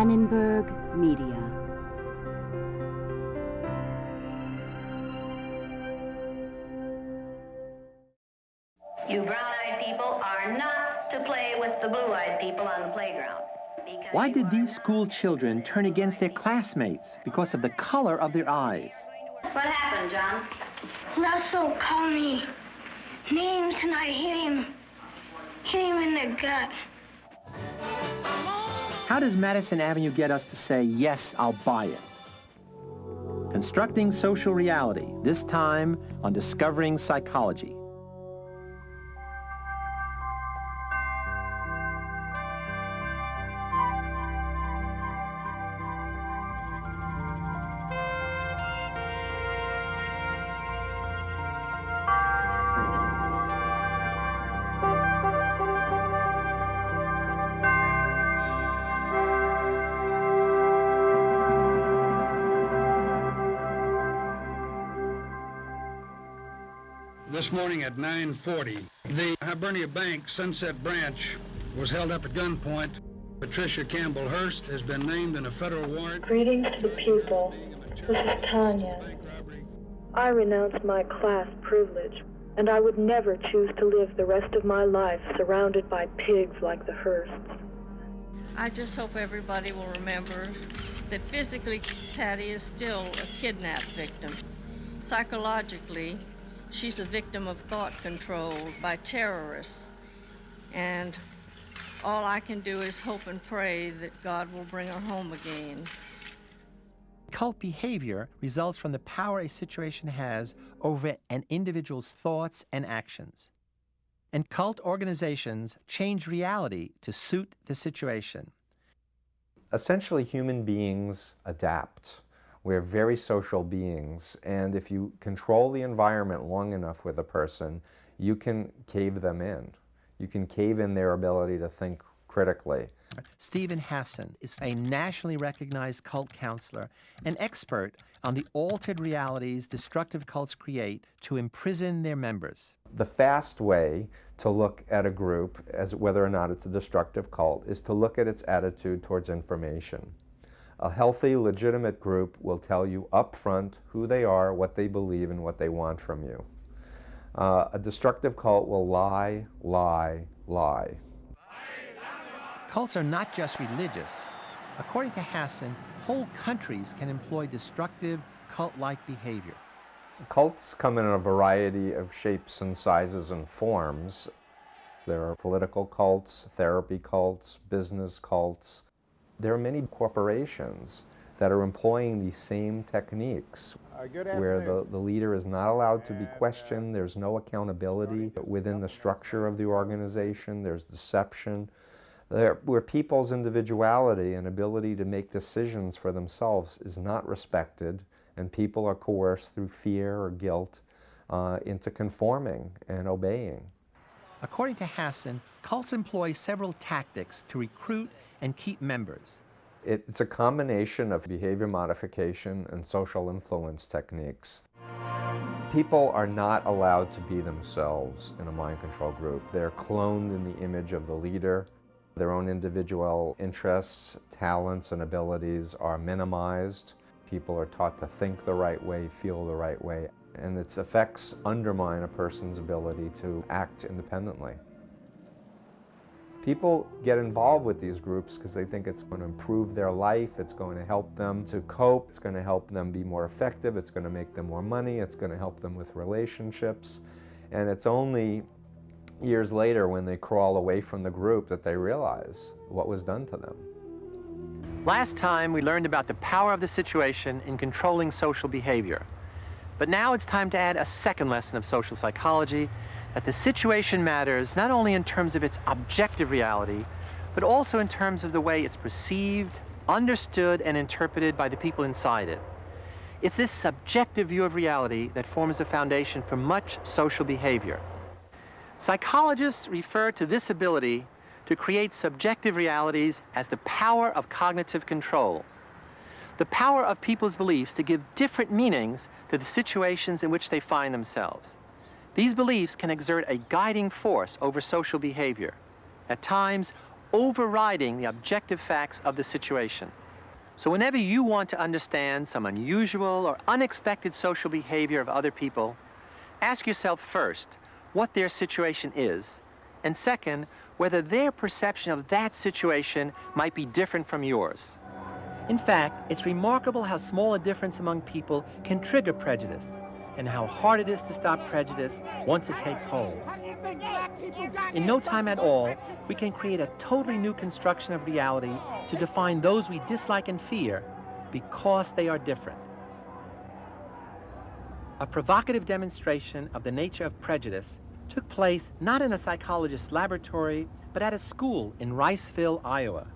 Annenberg Media. You brown-eyed people are not to play with the blue-eyed people on the playground. Why did these school children turn against their classmates because of the color of their eyes? What happened, John? Russell called me names and I hit him in the gut. How does Madison Avenue get us to say, yes, I'll buy it? Constructing Social Reality, this time on Discovering Psychology. This morning at 9:40, the Hibernia Bank Sunset Branch was held up at gunpoint. Patricia Campbell Hurst has been named in a federal warrant. Greetings to the pupil. This is Tanya. I renounce my class privilege, and I would never choose to live the rest of my life surrounded by pigs like the Hursts. I just hope everybody will remember that physically Patty is still a kidnapped victim. Psychologically, she's a victim of thought control by terrorists. And all I can do is hope and pray that God will bring her home again. Cult behavior results from the power a situation has over an individual's thoughts and actions. And cult organizations change reality to suit the situation. Essentially, human beings adapt. We're very social beings, and if you control the environment long enough with a person, you can cave them in. You can cave in their ability to think critically. Stephen Hassan is a nationally recognized cult counselor, an expert on the altered realities destructive cults create to imprison their members. The fast way to look at a group, as whether or not it's a destructive cult, is to look at its attitude towards information. A healthy, legitimate group will tell you up front who they are, what they believe, and what they want from you. A destructive cult will lie, lie, lie. Cults are not just religious. According to Hassan, whole countries can employ destructive, cult-like behavior. Cults come in a variety of shapes and sizes and forms. There are political cults, therapy cults, business cults. There are many corporations that are employing these same techniques where the leader is not allowed to be questioned, there's no accountability within the structure of the organization, there's deception, where people's individuality and ability to make decisions for themselves is not respected, and people are coerced through fear or guilt into conforming and obeying. According to Hassan, cults employ several tactics to recruit and keep members. It's a combination of behavior modification and social influence techniques. People are not allowed to be themselves in a mind control group. They're cloned in the image of the leader. Their own individual interests, talents, and abilities are minimized. People are taught to think the right way, feel the right way, and its effects undermine a person's ability to act independently. People get involved with these groups because they think it's going to improve their life, it's going to help them to cope, it's going to help them be more effective, it's going to make them more money, it's going to help them with relationships. And it's only years later when they crawl away from the group that they realize what was done to them. Last time we learned about the power of the situation in controlling social behavior. But now it's time to add a second lesson of social psychology, that the situation matters not only in terms of its objective reality, but also in terms of the way it's perceived, understood, and interpreted by the people inside it. It's this subjective view of reality that forms the foundation for much social behavior. Psychologists refer to this ability to create subjective realities as the power of cognitive control, the power of people's beliefs to give different meanings to the situations in which they find themselves. These beliefs can exert a guiding force over social behavior. At times, overriding the objective facts of the situation. So whenever you want to understand some unusual or unexpected social behavior of other people, ask yourself first what their situation is, and second, whether their perception of that situation might be different from yours. In fact, it's remarkable how small a difference among people can trigger prejudice, and how hard it is to stop prejudice once it takes hold. In no time at all, we can create a totally new construction of reality to define those we dislike and fear because they are different. A provocative demonstration of the nature of prejudice took place not in a psychologist's laboratory, but at a school in Riceville, Iowa.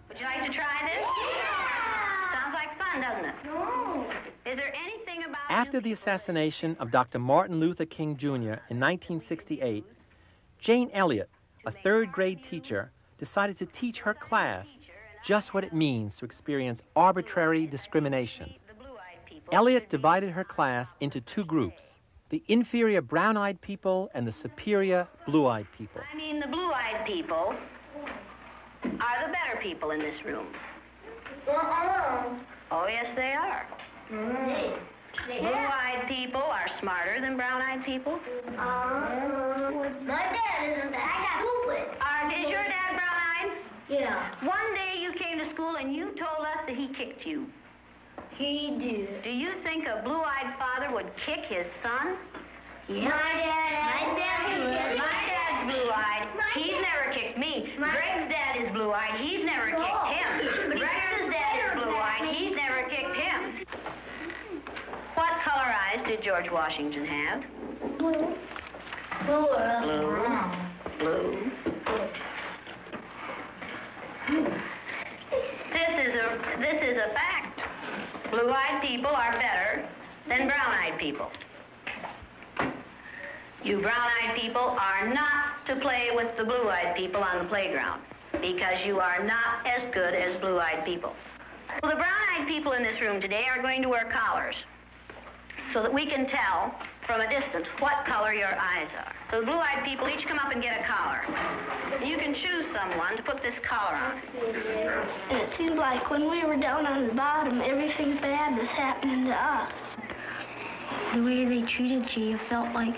Would you like to try this? Yeah! Sounds like fun, doesn't it? No. Is there anything about... After the assassination of Dr. Martin Luther King Jr. in 1968, Jane Elliott, a third-grade teacher, decided to teach her class just what it means to experience arbitrary discrimination. Elliott divided her class into two groups, the inferior brown-eyed people and the superior blue-eyed people. I mean, the blue-eyed people are the better people in this room. Oh, yes, they are. Blue-eyed people are smarter than brown-eyed people. My dad isn't that. I got stupid. Is your dad brown-eyed? Yeah. One day you came to school and you told us that he kicked you. He did. Do you think a blue-eyed father would kick his son? Yeah. My dad's blue-eyed. He's never kicked me. Greg's dad is blue-eyed. He's never kicked him. Greg's dad is blue-eyed. He's never kicked him. What color eyes did George Washington have? Blue. Blue. This is a fact. Blue-eyed people are better than brown-eyed people. You brown-eyed people are not to play with the blue-eyed people on the playground because you are not as good as blue-eyed people. Well, the brown-eyed people in this room today are going to wear collars so that we can tell from a distance what color your eyes are. So the blue-eyed people each come up and get a collar. You can choose someone to put this collar on. And it seemed like when we were down on the bottom, everything bad was happening to us. The way they treated you, you felt like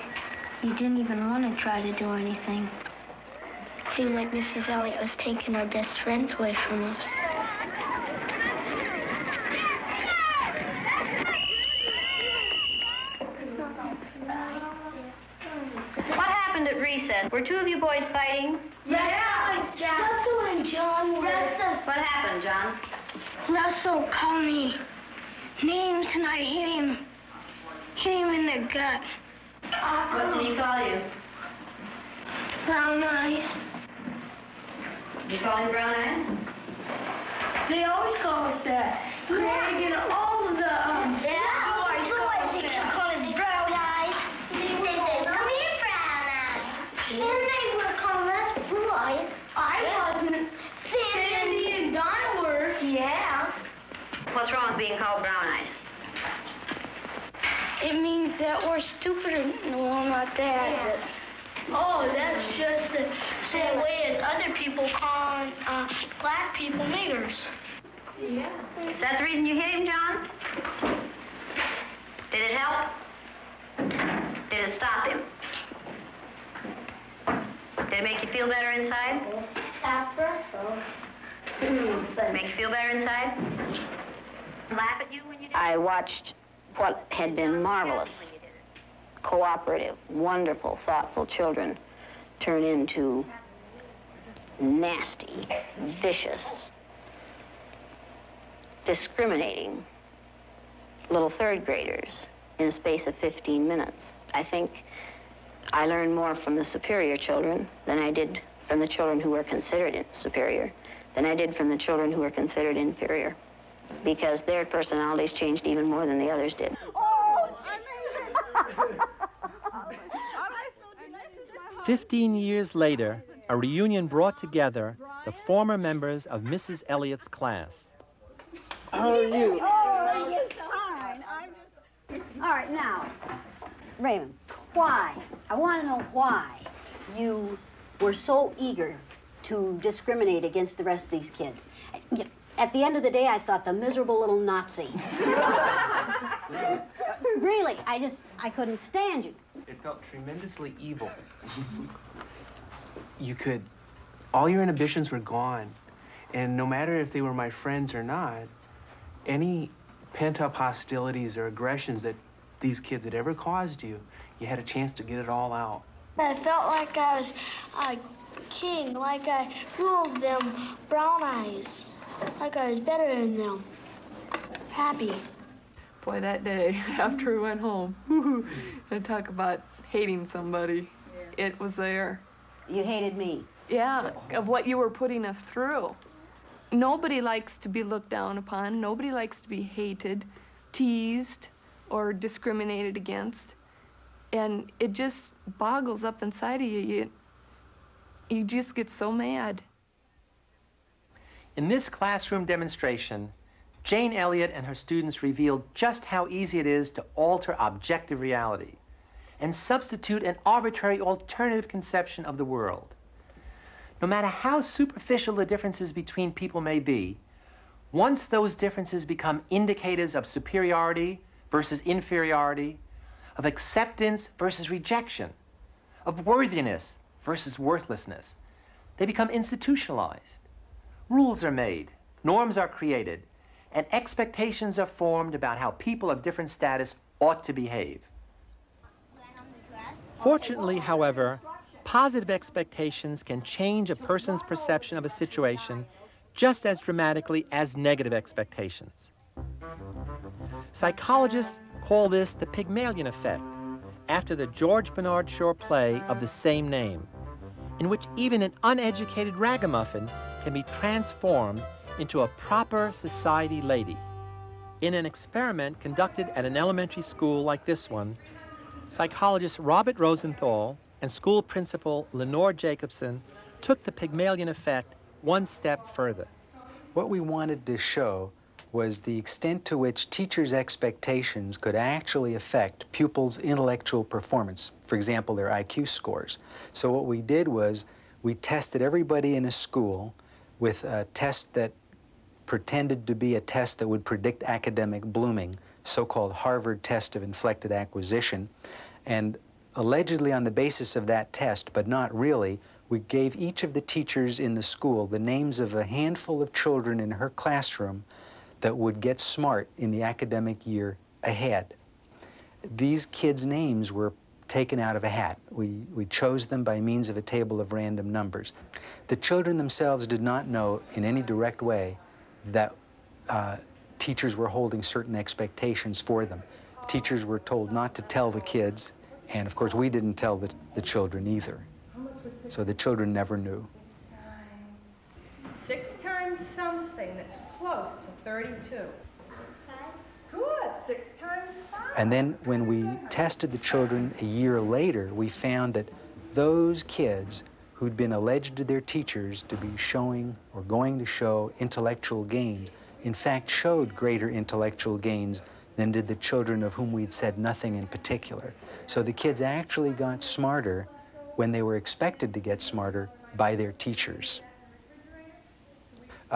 you didn't even want to try to do anything. It seemed like Mrs. Elliott was taking our best friends away from us. What happened at recess? Were two of you boys fighting? Yeah, Russell and John were. What happened, John? Russell called me names and I hit him in the gut. What did he call you? Brown eyes. Did you call him brown eyes? They always call us that. Greg and all of the boys call us brown eyes. They say, come here, brown eyes. And they were calling us blue eyes. I wasn't. Sandy and Donna were. Yeah. What's wrong with being called brown eyes? It means that we're stupider. No, not that. Yeah. Oh, that's just the same way as other people call black people niggers. Yeah. Is that the reason you hit him, John? Did it help? Did it stop him? Did it make you feel better inside? Stop Russell. Did it make you feel better inside? Laugh at you when you did it? I watched what had been marvelous, cooperative, wonderful, thoughtful children turn into nasty, vicious, discriminating little third graders in a space of 15 minutes. I think I learned more from the superior children than I did from the children who were considered superior, than I did from the children who were considered inferior, because their personalities changed even more than the others did. 15 years later, a reunion brought together the former members of Mrs. Elliott's class. How are you? Oh, yes, fine. All right, now, Raymond, why? I want to know why you were so eager to discriminate against the rest of these kids. At the end of the day, I thought the miserable little Nazi. Really, I couldn't stand you. It felt tremendously evil. All your inhibitions were gone. And no matter if they were my friends or not, any pent-up hostilities or aggressions that these kids had ever caused you, you had a chance to get it all out. I felt like I was a king, like I ruled them brown eyes, like I was better than them. Happy. Boy, that day after we went home, and talk about hating somebody, it was there. You hated me. Yeah, of what you were putting us through. Nobody likes to be looked down upon. Nobody likes to be hated, teased, or discriminated against. And it just boggles up inside of you. You just get so mad. In this classroom demonstration, Jane Elliott and her students revealed just how easy it is to alter objective reality and substitute an arbitrary alternative conception of the world. No matter how superficial the differences between people may be, once those differences become indicators of superiority versus inferiority, of acceptance versus rejection, of worthiness versus worthlessness, they become institutionalized. Rules are made, norms are created, and expectations are formed about how people of different status ought to behave. Fortunately, however, positive expectations can change a person's perception of a situation just as dramatically as negative expectations. Psychologists call this the Pygmalion effect, after the George Bernard Shaw play of the same name, in which even an uneducated ragamuffin can be transformed into a proper society lady. In an experiment conducted at an elementary school like this one, psychologist Robert Rosenthal and school principal Lenore Jacobson took the Pygmalion effect one step further. What we wanted to show was the extent to which teachers' expectations could actually affect pupils' intellectual performance, for example, their IQ scores. So what we did was we tested everybody in a school with a test that pretended to be a test that would predict academic blooming, so-called Harvard test of inflected acquisition. And allegedly on the basis of that test, but not really, we gave each of the teachers in the school the names of a handful of children in her classroom that would get smart in the academic year ahead. These kids' names were taken out of a hat. We chose them by means of a table of random numbers. The children themselves did not know in any direct way that teachers were holding certain expectations for them. Teachers were told not to tell the kids, and of course we didn't tell the children either. So the children never knew. 6 times something that's close to 32. Good, 6 times 5. And then when we tested the children a year later, we found that those kids who'd been alleged to their teachers to be showing or going to show intellectual gains, in fact showed greater intellectual gains than did the children of whom we'd said nothing in particular. So the kids actually got smarter when they were expected to get smarter by their teachers.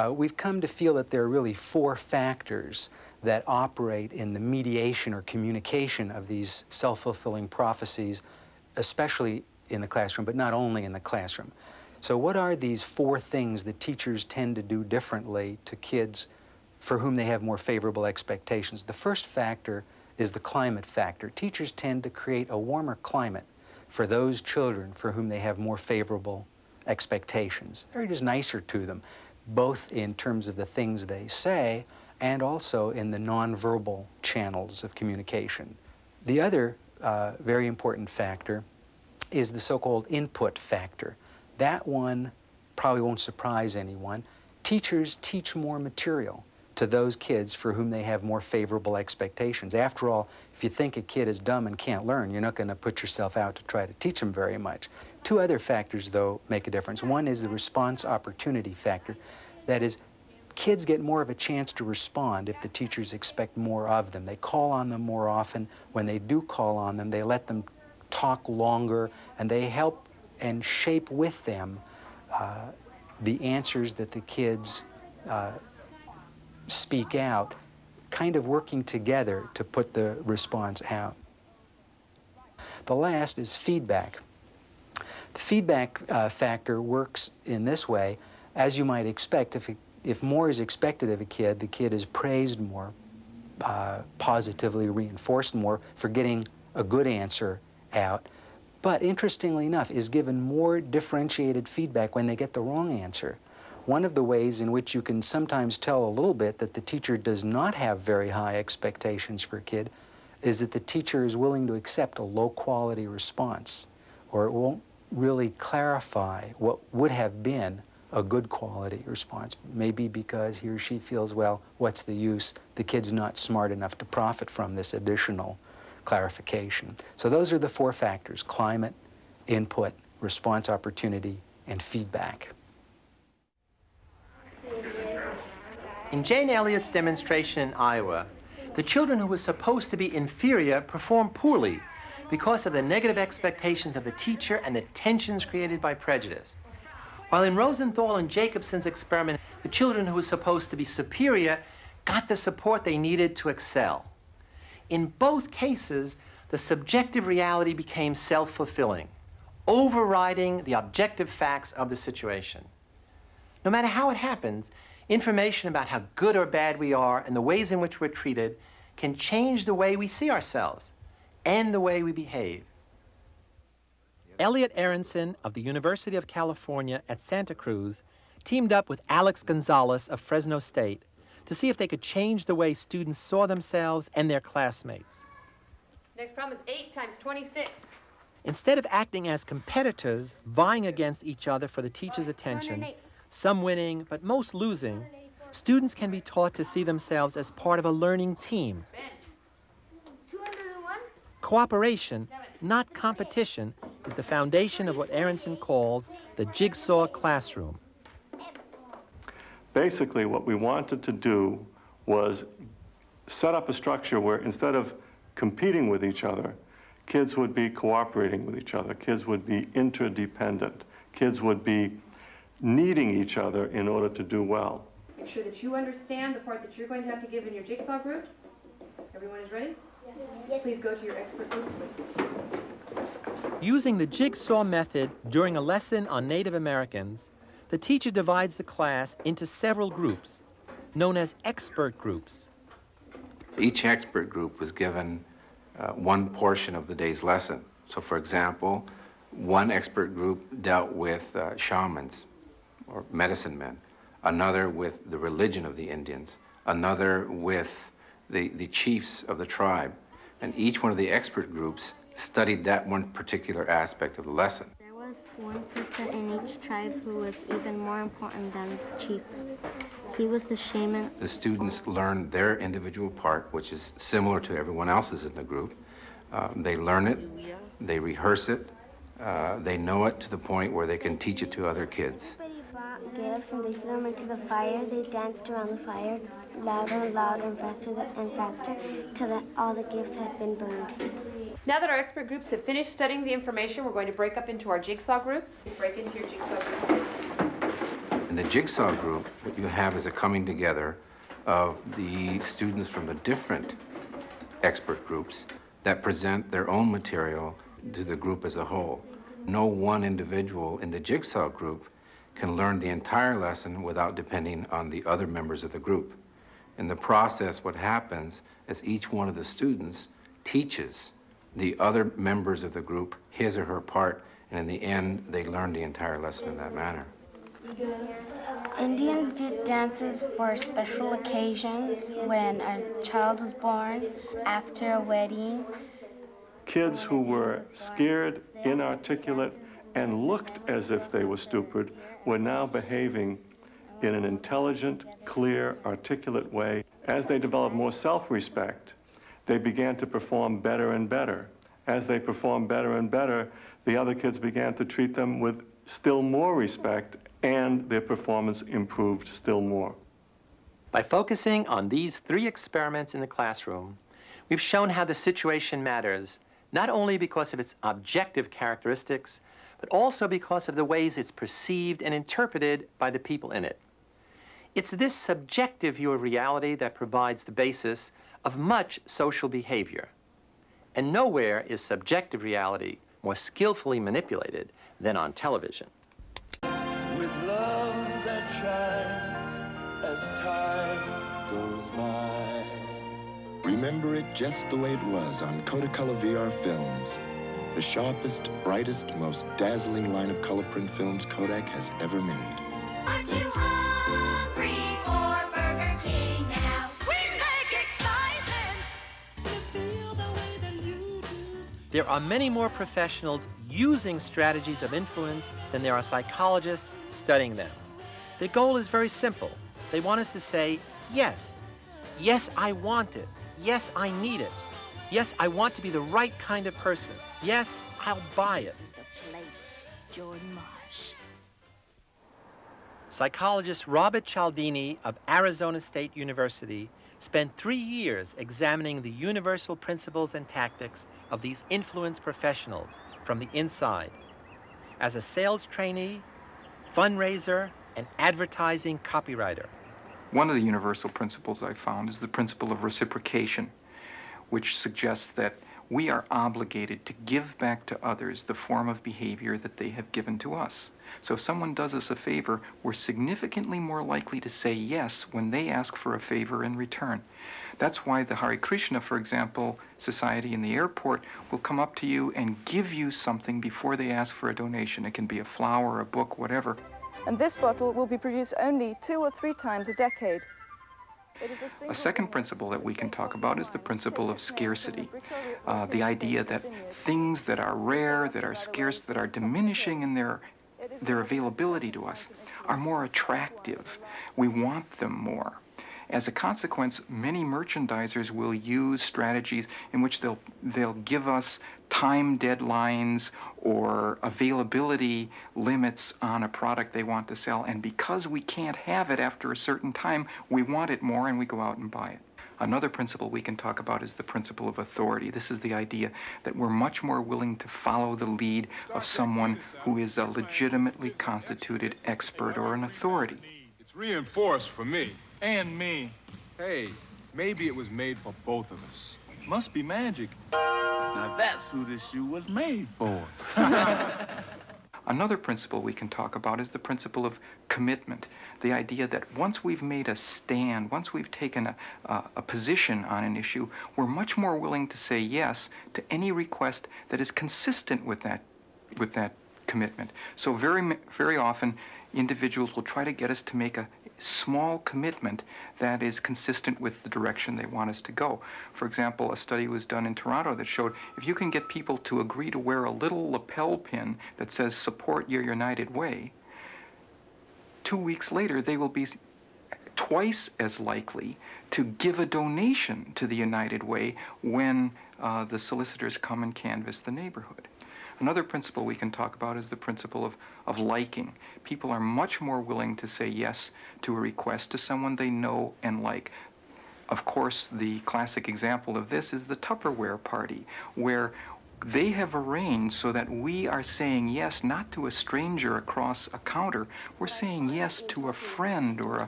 We've come to feel that there are really 4 factors that operate in the mediation or communication of these self-fulfilling prophecies, especially in the classroom, but not only in the classroom. So what are these 4 things that teachers tend to do differently to kids for whom they have more favorable expectations? The first factor is the climate factor. Teachers tend to create a warmer climate for those children for whom they have more favorable expectations. They're just nicer to them, both in terms of the things they say and also in the nonverbal channels of communication. The other very important factor is the so-called input factor. That one probably won't surprise anyone. Teachers teach more material to those kids for whom they have more favorable expectations. After all, if you think a kid is dumb and can't learn, you're not going to put yourself out to try to teach them very much. 2 other factors, though, make a difference. One is the response opportunity factor. That is, kids get more of a chance to respond if the teachers expect more of them. They call on them more often. When they do call on them, they let them talk longer, and they help and shape with them the answers that the kids speak out, kind of working together to put the response out. The last is feedback. The feedback factor works in this way. As you might expect, if more is expected of a kid, the kid is praised more, positively reinforced more for getting a good answer out. But interestingly enough, is given more differentiated feedback when they get the wrong answer. One of the ways in which you can sometimes tell a little bit that the teacher does not have very high expectations for a kid is that the teacher is willing to accept a low-quality response, or it won't really clarify what would have been a good quality response, maybe because he or she feels, well, what's the use? The kid's not smart enough to profit from this additional clarification. So those are the four factors: climate, input, response opportunity, and feedback. In Jane Elliott's demonstration in Iowa, the children who were supposed to be inferior performed poorly because of the negative expectations of the teacher and the tensions created by prejudice. While in Rosenthal and Jacobson's experiment, the children who were supposed to be superior got the support they needed to excel. In both cases, the subjective reality became self-fulfilling, overriding the objective facts of the situation. No matter how it happens, information about how good or bad we are and the ways in which we're treated can change the way we see ourselves and the way we behave. Elliot Aronson of the University of California at Santa Cruz teamed up with Alex Gonzalez of Fresno State to see if they could change the way students saw themselves and their classmates. Next problem is 8 times 26. Instead of acting as competitors, vying against each other for the teacher's attention, some winning but most losing, students can be taught to see themselves as part of a learning team. Cooperation, not competition, is the foundation of what Aronson calls the jigsaw classroom. Basically, what we wanted to do was set up a structure where instead of competing with each other, kids would be cooperating with each other. Kids would be interdependent. Kids would be needing each other in order to do well. Make sure that you understand the part that you're going to have to give in your jigsaw group. Everyone is ready? Yes. Please go to your expert groups. Using the jigsaw method during a lesson on Native Americans, the teacher divides the class into several groups, known as expert groups. Each expert group was given one portion of the day's lesson. So, for example, one expert group dealt with shamans or medicine men, another with the religion of the Indians, another with the chiefs of the tribe. And each one of the expert groups studied that one particular aspect of the lesson. There was one person in each tribe who was even more important than the chief. He was the shaman. The students learned their individual part, which is similar to everyone else's in the group. They learn it, they rehearse it, they know it to the point where they can teach it to other kids. Gifts and they threw them into the fire. They danced around the fire louder and louder and faster till all the gifts had been burned. Now that our expert groups have finished studying the information, we're going to break up into our jigsaw groups. Break into your jigsaw groups. In the jigsaw group, what you have is a coming together of the students from the different expert groups that present their own material to the group as a whole. No one individual in the jigsaw group can learn the entire lesson without depending on the other members of the group. In the process, what happens is each one of the students teaches the other members of the group his or her part, and in the end, they learn the entire lesson in that manner. Indians did dances for special occasions, when a child was born, after a wedding. Kids who were scared, inarticulate, and looked as if they were stupid were now behaving in an intelligent, clear, articulate way. As they developed more self-respect, they began to perform better and better. As they performed better and better, the other kids began to treat them with still more respect, and their performance improved still more. By focusing on these 3 experiments in the classroom, we've shown how the situation matters, not only because of its objective characteristics, but also because of the ways it's perceived and interpreted by the people in it. It's this subjective view of reality that provides the basis of much social behavior. And nowhere is subjective reality more skillfully manipulated than on television. With love that shines as time goes by. Remember it just the way it was on Kodacolor VR films. The sharpest, brightest, most dazzling line of color print films Kodak has ever made. Aren't you hungry for Burger King now? We make excitement to feel the way that you do. There are many more professionals using strategies of influence than there are psychologists studying them. Their goal is very simple. They want us to say, yes, yes, I want it. Yes, I need it. Yes, I want to be the right kind of person. Yes, I'll buy it. This is the place, Jordan Marsh. Psychologist Robert Cialdini of Arizona State University spent 3 years examining the universal principles and tactics of these influence professionals from the inside. As a sales trainee, fundraiser, and advertising copywriter. One of the universal principles I found is the principle of reciprocation, which suggests that we are obligated to give back to others the form of behavior that they have given to us. So if someone does us a favor, we're significantly more likely to say yes when they ask for a favor in return. That's why the Hare Krishna, for example, society in the airport will come up to you and give you something before they ask for a donation. It can be a flower, a book, whatever. And this bottle will be produced only 2 or 3 times a decade. A second principle that we can talk about is the principle of scarcity. The idea that things that are rare, that are scarce, that are diminishing in their availability to us are more attractive. We want them more. As a consequence, many merchandisers will use strategies in which they'll give us time deadlines or availability limits on a product they want to sell, and because we can't have it after a certain time, we want it more and we go out and buy it. Another principle we can talk about is the principle of authority. This is the idea that we're much more willing to follow the lead of someone who is a legitimately constituted expert or an authority. It's reinforced for me and me. Hey, maybe it was made for both of us. Must be magic. Now that's who this shoe was made for. Another principle we can talk about is the principle of commitment. The idea that once we've made a stand, once we've taken a position on an issue, we're much more willing to say yes to any request that is consistent with that commitment. So very often, individuals will try to get us to make a small commitment that is consistent with the direction they want us to go. For example, a study was done in Toronto that showed if you can get people to agree to wear a little lapel pin that says "Support Your United Way," 2 weeks later they will be twice as likely to give a donation to the United Way when the solicitors come and canvass the neighborhood. Another principle we can talk about is the principle of liking. People are much more willing to say yes to a request to someone they know and like. Of course, the classic example of this is the Tupperware party, where they have arranged so that we are saying yes not to a stranger across a counter. We're saying yes to a friend or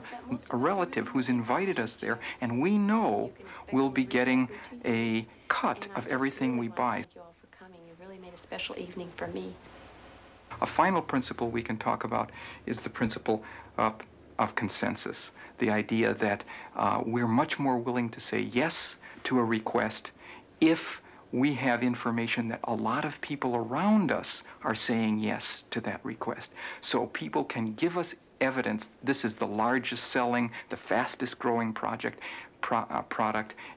a relative who's invited us there, and we know we'll be getting a cut of everything we buy. Special evening for me. A final principle we can talk about is the principle of consensus. The idea that we're much more willing to say yes to a request if we have information that a lot of people around us are saying yes to that request. So people can give us evidence this is the largest selling, the fastest growing product,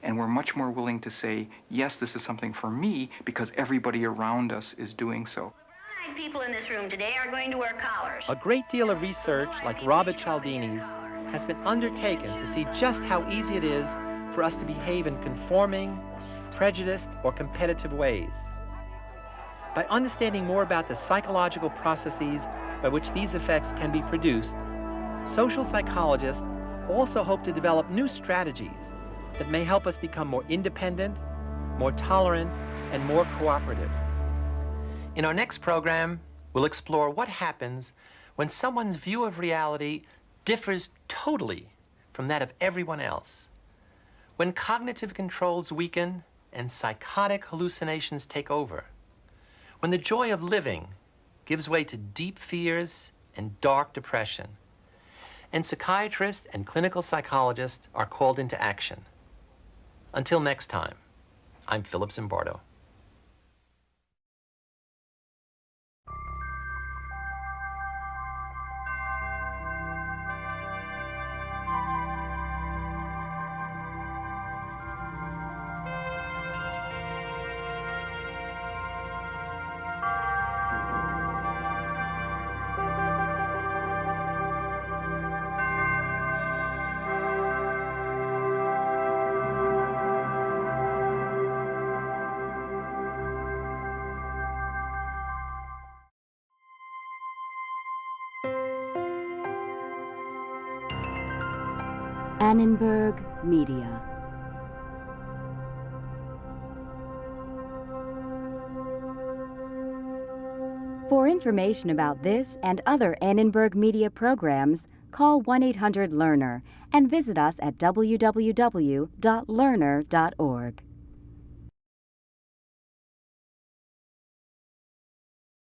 and we're much more willing to say, yes, this is something for me because everybody around us is doing so. People in this room today are going to wear collars. A great deal of research, like Robert Cialdini's, has been undertaken to see just how easy it is for us to behave in conforming, prejudiced, or competitive ways. By understanding more about the psychological processes by which these effects can be produced, social psychologists also hope to develop new strategies that may help us become more independent, more tolerant, and more cooperative. In our next program, We'll explore what happens when someone's view of reality differs totally from that of everyone else. When cognitive controls weaken and psychotic hallucinations take over. When the joy of living gives way to deep fears and dark depression. And psychiatrists and clinical psychologists are called into action. Until next time, I'm Philip Zimbardo. Annenberg Media. For information about this and other Annenberg Media programs, call 1-800-LEARNER and visit us at www.learner.org.